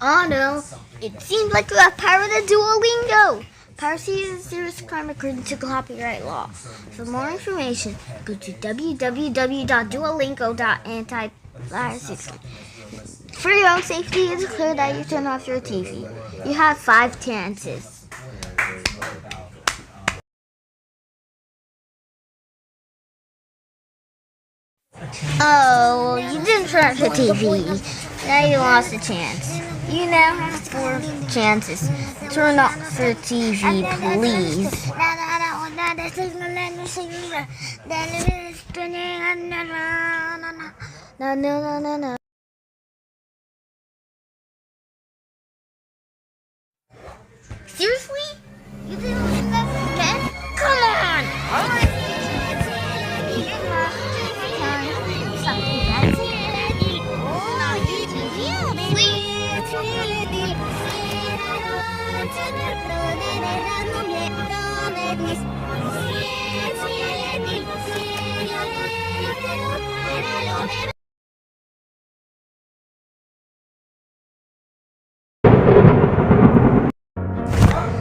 Oh no, it seems like you have pirated Duolingo. Piracy is a serious crime according to copyright law. For more information, go to www.duolingo.anti-piracy. For your own safety, it's clear that you turn off your TV. You have 5 chances. Oh, you didn't turn off your TV. Now you lost a chance. You now have 4 chances. Turn off your TV, please. No, no, no, no, no. Seriously? You didn't leave that again? Come on! Alright. Something that's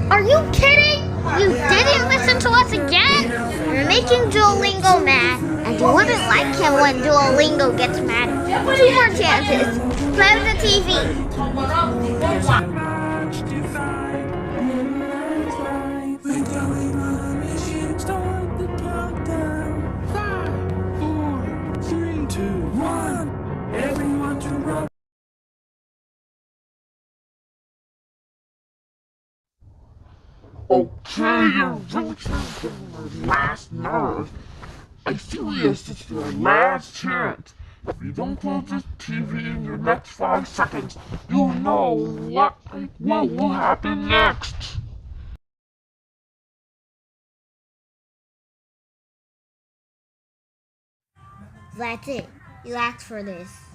Are you kidding? You didn't listen to us again? You're making Duolingo mad, and you wouldn't like him when Duolingo gets mad. 2 more chances. Play with the TV. Okay, you're reaching for your last nerve. I'm serious, it's your last chance. If you don't close this TV in your next 5 seconds, you'll know what will happen next. That's it. You asked for this.